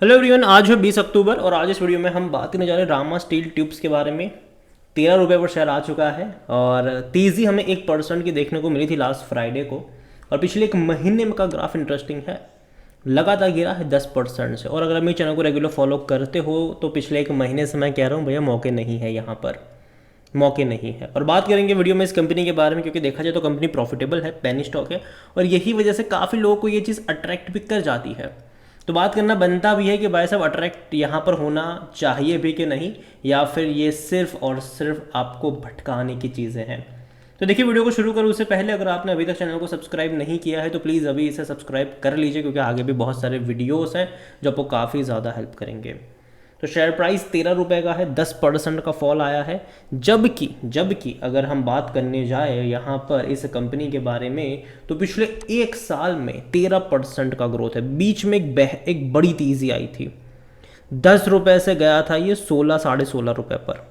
Hello everyone, आज है 20 अक्टूबर और आज इस वीडियो में हम बात करने जा रहे हैं रामा स्टील ट्यूब्स के बारे में। 13 रुपये पर शेयर आ चुका है और तेज़ी हमें 1% की देखने को मिली थी लास्ट फ्राइडे को। और पिछले एक महीने में का ग्राफ इंटरेस्टिंग है, लगातार गिरा है 10% से। और अगर आप मेरे चैनल को रेगुलर फॉलो करते हो तो पिछले एक महीने से मैं कह रहा हूँ भैया मौके नहीं है, यहाँ पर मौके नहीं है। और बात करेंगे वीडियो में इस कंपनी के बारे में, क्योंकि देखा जाए तो कंपनी प्रॉफिटेबल है, पेनी स्टॉक है और यही वजह से काफ़ी लोगों को ये चीज़ अट्रैक्ट भी कर जाती है। तो बात करना बनता भी है कि भाई साहब अट्रैक्ट यहाँ पर होना चाहिए भी कि नहीं, या फिर ये सिर्फ और सिर्फ आपको भटकाने की चीज़ें हैं। तो देखिए, वीडियो को शुरू करूँ उससे पहले अगर आपने अभी तक चैनल को सब्सक्राइब नहीं किया है तो प्लीज़ अभी इसे सब्सक्राइब कर लीजिए, क्योंकि आगे भी बहुत सारे वीडियोस हैं जो आपको काफ़ी ज़्यादा हेल्प करेंगे। तो शेयर प्राइस 13 रुपये का है, 10% का फॉल आया है। जबकि अगर हम बात करने जाए यहाँ पर इस कंपनी के बारे में तो पिछले एक साल में 13% का ग्रोथ है। बीच में एक बड़ी तेज़ी आई थी, 10 रुपये से गया था ये 16 साढ़े 16 रुपये पर।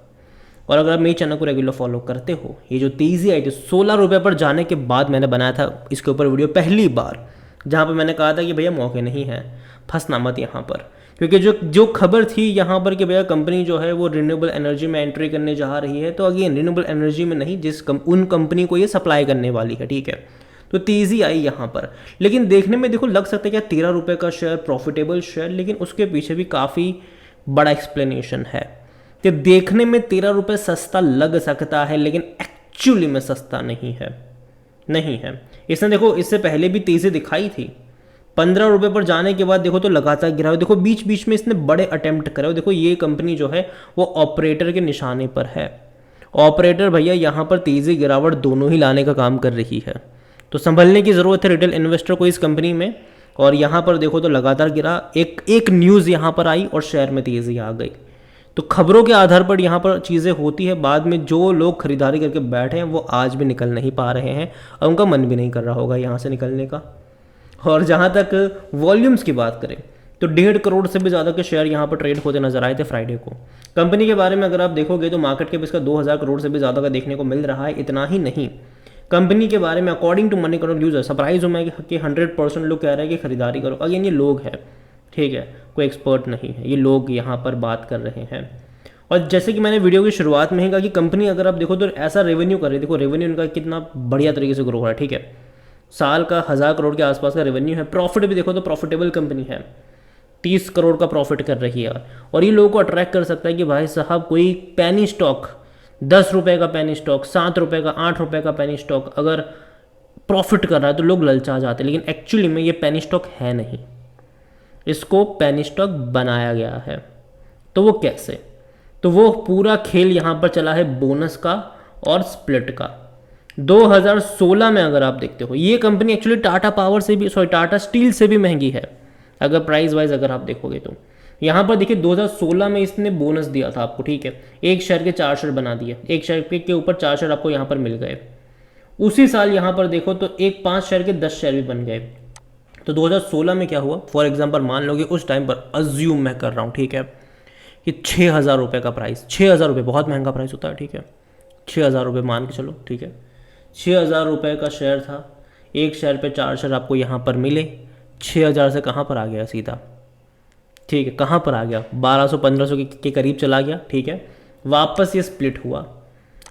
और अगर आप मेरे चैनल को रेगुलर फॉलो करते हो, ये जो तेज़ी आई थी 16 रुपये पर जाने के बाद मैंने बनाया था इसके ऊपर वीडियो पहली बार, जहाँ पर मैंने कहा था कि भैया मौके नहीं है, फंसना मत यहाँ पर। क्योंकि जो खबर थी यहाँ पर कि भैया कंपनी जो है वो रिन्यूएबल एनर्जी में एंट्री करने जा रही है, तो अगेन रिन्यूएबल एनर्जी में नहीं, उन कंपनी को ये सप्लाई करने वाली है, ठीक है। तो तेज़ी आई यहाँ पर, लेकिन देखने में देखो लग सकता है क्या 13 रुपये का शेयर प्रॉफिटेबल शेयर, लेकिन उसके पीछे भी काफ़ी बड़ा एक्सप्लेनेशन है कि देखने में 13 रुपये सस्ता लग सकता है, लेकिन एक्चुअली में सस्ता नहीं है। इसने देखो इससे पहले भी तेज़ी दिखाई थी, 15 रुपये पर जाने के बाद देखो तो लगातार गिरा हो। देखो बीच बीच में इसने बड़े अटेम्प्ट करे हो। देखो ये कंपनी जो है वो ऑपरेटर के निशाने पर है। ऑपरेटर भैया यहाँ पर तेज़ी गिरावट दोनों ही लाने का काम कर रही है, तो संभलने की ज़रूरत है रिटेल इन्वेस्टर को इस कंपनी में। और यहाँ पर देखो तो लगातार गिरा, एक न्यूज़ यहाँ पर आई और शेयर में तेज़ी आ गई। तो खबरों के आधार पर यहाँ पर चीज़ें होती है, बाद में जो लोग खरीदारी करके बैठे हैं वो आज भी निकल नहीं पा रहे हैं और उनका मन भी नहीं कर रहा होगा यहाँ से निकलने का। और जहाँ तक वॉल्यूम्स की बात करें तो 1.5 करोड़ से भी ज़्यादा के शेयर यहाँ पर ट्रेड होते नजर आए थे फ्राइडे को। कंपनी के बारे में अगर आप देखोगे तो मार्केट कैप इसका 2000 करोड़ से भी ज़्यादा का देखने को मिल रहा है। इतना ही नहीं, कंपनी के बारे में according to money control user surprise हूँ मैं कि 100% लोग कह रहे हैं कि खरीदारी करो। अगेन ये लोग हैं, ठीक है, कोई एक्सपर्ट नहीं है, ये लोग यहाँ पर बात कर रहे हैं। और जैसे कि मैंने वीडियो की शुरुआत में ही कहा कि कंपनी अगर आप देखो तो ऐसा रेवेन्यू कर रही है, देखो रेवेन्यू इनका कितना बढ़िया तरीके से ग्रो हो रहा है, ठीक है, साल का 1000 करोड़ के आसपास का रेवेन्यू है। प्रॉफिट भी देखो तो प्रॉफिटेबल कंपनी है, 30 करोड़ का प्रॉफिट कर रही है। और ये लोगों को अट्रैक्ट कर सकता है कि भाई साहब कोई पेनी स्टॉक, 10 रुपये का पेनी स्टॉक, 7 रुपये का, 8 रुपये का पेनी स्टॉक अगर प्रॉफिट कर रहा है तो लोग ललचा जाते हैं। लेकिन एक्चुअली में ये पेनी स्टॉक है नहीं, इसको पेनी स्टॉक बनाया गया है। तो वो कैसे? तो वो पूरा खेल यहाँ पर चला है बोनस का और स्प्लिट का। 2016 में अगर आप देखते हो ये कंपनी एक्चुअली टाटा स्टील से भी महंगी है अगर प्राइस वाइज अगर आप देखोगे तो। यहाँ पर देखिए 2016 में इसने बोनस दिया था आपको, ठीक है, एक शेयर के 4 शेयर बना दिए, एक शेयर के ऊपर 4 शेयर आपको यहाँ पर मिल गए। उसी साल यहाँ पर देखो तो एक 5 शेयर के 10 शेयर भी बन गए। तो 2016 में क्या हुआ, फॉर एग्जाम्पल मान लो कि उस टाइम पर अज्यूम मैं कर रहा हूँ, ठीक है, कि 6000 रुपये का प्राइस, 6000 रुपये बहुत महंगा प्राइस होता है, ठीक है, 6000 रुपये मान के चलो, ठीक है, 6000 रुपये का शेयर था, एक शेयर पे 4 शेयर आपको यहाँ पर मिले। 6000 से कहाँ पर आ गया सीधा, ठीक है, कहाँ पर आ गया, 1200-1500 के करीब चला गया, ठीक है। वापस ये स्प्लिट हुआ,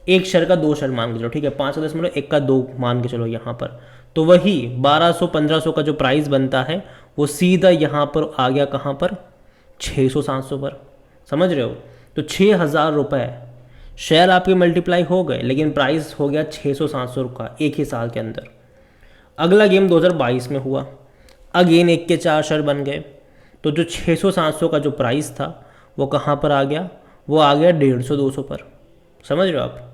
एक शेयर का 2 शेयर मान के चलो, ठीक है, 5.1 का 2 मान के चलो यहाँ पर। तो वही 1200-1500 का जो प्राइस बनता है वो सीधा यहाँ पर आ गया, कहाँ पर, 600-700 पर। समझ रहे हो? तो 6000 रुपये शेयर आपके मल्टीप्लाई हो गए, लेकिन प्राइस हो गया 600-700 का एक ही साल के अंदर। अगला गेम 2022 में हुआ, अगेन एक के 4 शेयर बन गए। तो जो 600-700 का जो प्राइस था वो कहाँ पर आ गया, वो आ गया 150-200 पर। समझ रहे हो आप?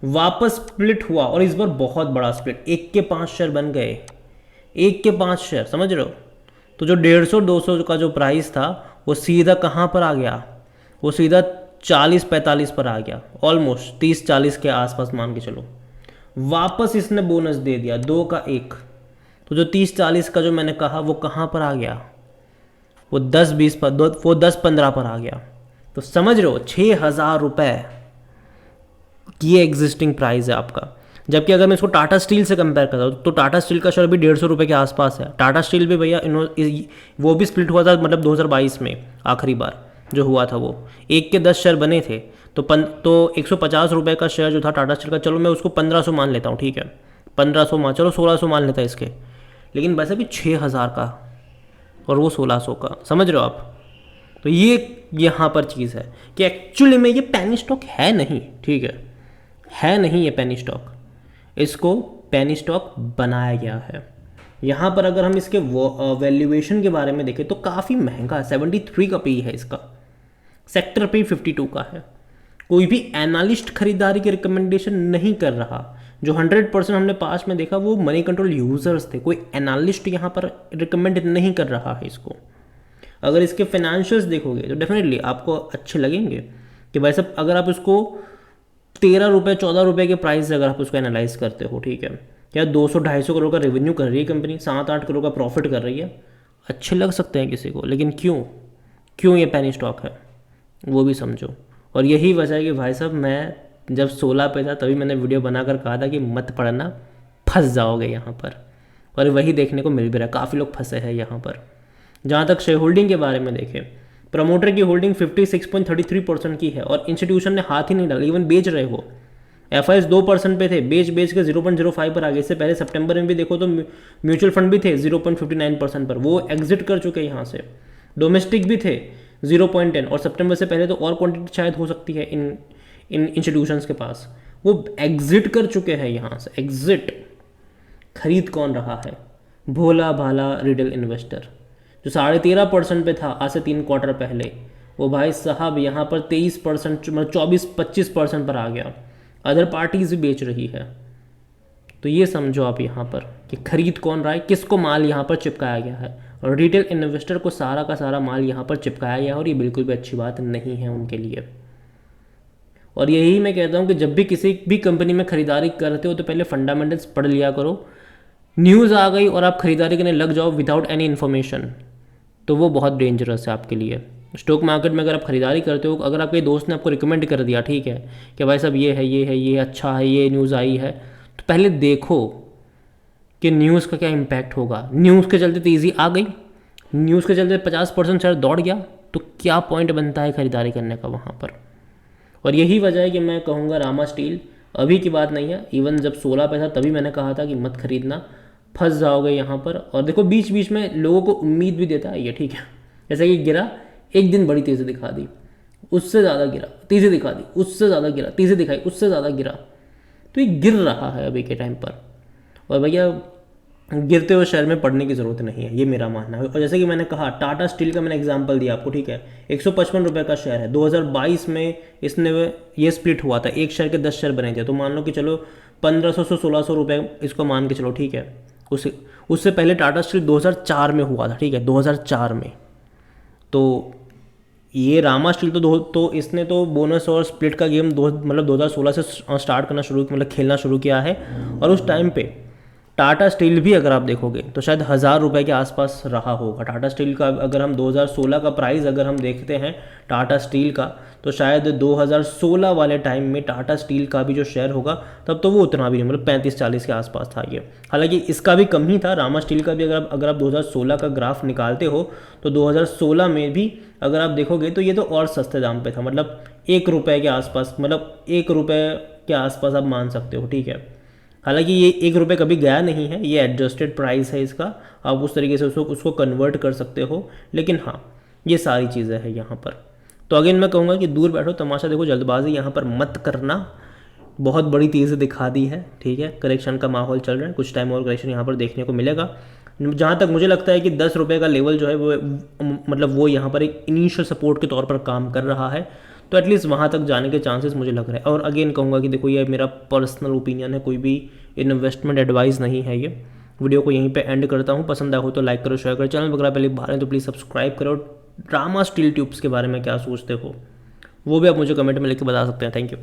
वापस स्प्लिट हुआ और इस बार बहुत बड़ा स्प्लिट, एक के 5 शेयर बन गए, एक के 5 शेयर, समझ रहे हो? तो जो 150-200 का जो प्राइस था वो सीधा कहाँ पर आ गया, वो सीधा 40-45 पर आ गया, ऑलमोस्ट 30-40 के आसपास मान के चलो। वापस इसने बोनस दे दिया 2 का 1, तो जो 30-40 का जो मैंने कहा वो कहाँ पर आ गया, वो 10-20 पर, वो 10-15 पर आ गया। तो समझ रहे हो, 6000 रुपये ये एग्जिस्टिंग प्राइस है आपका। जबकि अगर मैं इसको टाटा स्टील से कंपेयर करता हूँ तो टाटा स्टील का शेयर भी 150 रुपये के आसपास है। टाटा स्टील भी भैया वो भी स्प्लिट हुआ था मतलब 2022 में, आखिरी बार जो हुआ था वो 1 के 10 शेयर बने थे, तो 150 रुपये का शेयर जो था टाटा स्टील का, चलो मैं उसको 1500 मान लेता हूँ, ठीक है 1500 मान, चलो 1600 मान लेता है इसके, लेकिन वैसे भी 6000 का और वो 1600 का, समझ रहे हो आप। तो ये यहाँ पर चीज़ है कि एक्चुअली में ये पेनी स्टॉक है नहीं, ठीक है नहीं ये पेनी स्टॉक, इसको पेनी स्टॉक बनाया गया है। यहाँ पर अगर हम इसके वैल्यूएशन के बारे में देखें तो काफ़ी महंगा है, 73 का पी है इसका, सेक्टर पे 52 का है। कोई भी एनालिस्ट खरीदारी की रिकमेंडेशन नहीं कर रहा। जो 100% हमने पास में देखा वो मनी कंट्रोल यूजर्स थे, कोई एनालिस्ट यहाँ पर रिकमेंड नहीं कर रहा है इसको। अगर इसके फाइनेंशियल्स देखोगे तो डेफिनेटली आपको अच्छे लगेंगे कि भाई साहब अगर आप उसको 13 रुपये 14 रुपये के प्राइस से अगर आप उसको एनालाइज करते हो, ठीक है, क्या 200-250 करोड़ का रेवेन्यू कर रही है कंपनी, 7-8 करोड़ का प्रॉफिट कर रही है, अच्छे लग सकते हैं किसी को, लेकिन क्यों ये पेनी स्टॉक है वो भी समझो। और यही वजह है कि भाई साहब मैं जब 16 पे था तभी मैंने वीडियो बनाकर कहा था कि मत पढ़ना, फंस जाओगे यहाँ पर, और वही देखने को मिल भी रहा है, काफ़ी लोग फंसे हैं यहाँ पर। जहाँ तक शेयर होल्डिंग के बारे में देखें, प्रमोटर की होल्डिंग 56.33% की है और इंस्टीट्यूशन ने हाथ ही नहीं डाला, इवन बेच रहे हो। FIs 2% पे थे, बेच के 0.05 पर आ गए। इससे पहले सितंबर में भी देखो तो म्यूचुअल फंड भी थे 0.59% पर, वो एग्जिट कर चुके हैं यहाँ से। डोमेस्टिक भी थे 0.10, और सितंबर से पहले तो और क्वांटिटी शायद हो सकती है इन इंस्टीट्यूशंस के पास, वो एग्जिट कर चुके हैं यहाँ से। एग्जिट, खरीद कौन रहा है? भोला भाला रिटेल इन्वेस्टर जो 13.5% पे था आज से 3 क्वार्टर पहले, वो भाई साहब यहाँ पर 23%, मतलब 24-25% पर आ गया। अदर पार्टीज भी बेच रही है। तो ये समझो आप यहाँ पर कि खरीद कौन रहा है, किसको माल यहाँ पर चिपकाया गया है, और रिटेल इन्वेस्टर को सारा का सारा माल यहाँ पर चिपकाया गया है, और ये बिल्कुल भी अच्छी बात नहीं है उनके लिए। और यही मैं कहता हूँ कि जब भी किसी भी कंपनी में खरीदारी करते हो तो पहले फंडामेंटल्स पढ़ लिया करो। न्यूज़ आ गई और आप खरीदारी करने लग जाओ विदाउट एनी इन्फॉर्मेशन, तो वो बहुत डेंजरस है आपके लिए। स्टॉक मार्केट में अगर आप खरीदारी करते हो, अगर आपके दोस्त ने आपको रिकमेंड कर दिया, ठीक है, कि भाई साहब ये अच्छा है, ये न्यूज़ आई है, तो पहले देखो कि न्यूज़ का क्या इम्पैक्ट होगा। न्यूज़ के चलते तेज़ी आ गई, न्यूज़ के चलते 50% शेयर दौड़ गया, तो क्या पॉइंट बनता है खरीदारी करने का वहाँ पर। और यही वजह है कि मैं कहूँगा रामा स्टील अभी की बात नहीं है, इवन जब 16 पे था तभी मैंने कहा था कि मत खरीदना, फंस जाओगे यहाँ पर। और देखो बीच बीच में लोगों को उम्मीद भी देता है ये, ठीक है, जैसे कि गिरा, एक दिन बड़ी तेज़ी दिखा दी, उससे ज़्यादा गिरा, तेज़ी दिखा दी, उससे ज़्यादा गिरा, तेज़ी दिखाई, उससे ज़्यादा गिरा, तो ये गिर रहा है अभी के टाइम पर। और भैया गिरते हुए शेयर में पड़ने की ज़रूरत नहीं है, ये मेरा मानना है। और जैसे कि मैंने कहा टाटा स्टील का मैंने एग्जांपल दिया आपको, ठीक है, 155 रुपये का शेयर है, 2022 में इसने ये स्प्लिट हुआ था, एक शेयर के 10 शेयर बने थे, तो मान लो कि चलो 1500 से 1600 रुपये इसको मान के चलो, ठीक है। उससे पहले टाटा स्टील 2004 में हुआ था, ठीक है, 2004 में। तो ये रामा स्टील तो इसने तो बोनस और स्प्लिट का गेम मतलब 2016 से स्टार्ट करना शुरू, मतलब खेलना शुरू किया है। और उस टाइम पे टाटा स्टील भी अगर आप देखोगे तो शायद 1000 रुपये के आसपास रहा होगा। टाटा स्टील का अगर हम 2016 का प्राइस अगर हम देखते हैं टाटा स्टील का, तो शायद 2016 वाले टाइम में टाटा स्टील का भी जो शेयर होगा तब तो वो उतना भी नहीं, मतलब 35-40 के आसपास था ये। हालांकि इसका भी कम ही था, रामा स्टील का भी अगर आप 2016 का ग्राफ निकालते हो तो 2016 में भी अगर आप देखोगे तो ये तो और सस्ते दाम पे था, मतलब 1 रुपये के आसपास, मतलब 1 रुपये के आसपास आप मान सकते हो, ठीक है। हालांकि ये 1 रुपये कभी गया नहीं है, ये एडजस्टेड प्राइस है इसका, आप उस तरीके से उसको कन्वर्ट कर सकते हो। लेकिन हाँ, ये सारी चीज़ें हैं यहाँ पर। तो अगेन मैं कहूँगा कि दूर बैठो, तमाशा देखो, जल्दबाजी यहाँ पर मत करना। बहुत बड़ी तेज़ी दिखा दी है, ठीक है, करेक्शन का माहौल चल रहा है, कुछ टाइम और करेक्शन यहाँ पर देखने को मिलेगा। जहाँ तक मुझे लगता है कि 10 रुपये का लेवल जो है वो मतलब वो यहाँ पर एक इनिशियल सपोर्ट के तौर पर काम कर रहा है, तो एटलीस्ट वहाँ तक जाने के चांसेस मुझे लग रहे हैं। और अगेन कहूँगा कि देखो ये मेरा पर्सनल ओपिनियन है, कोई भी इन्वेस्टमेंट एडवाइस नहीं है ये। वीडियो को यहीं पे एंड करता हूँ, पसंद आया हो तो लाइक करो, शेयर करो, चैनल वगैरह पहले बाहर हैं तो प्लीज़ सब्सक्राइब करो। रामा स्टील ट्यूब्स के बारे में क्या सोचते हो वो भी आप मुझे कमेंट में लिख के बता सकते हैं। Thank you.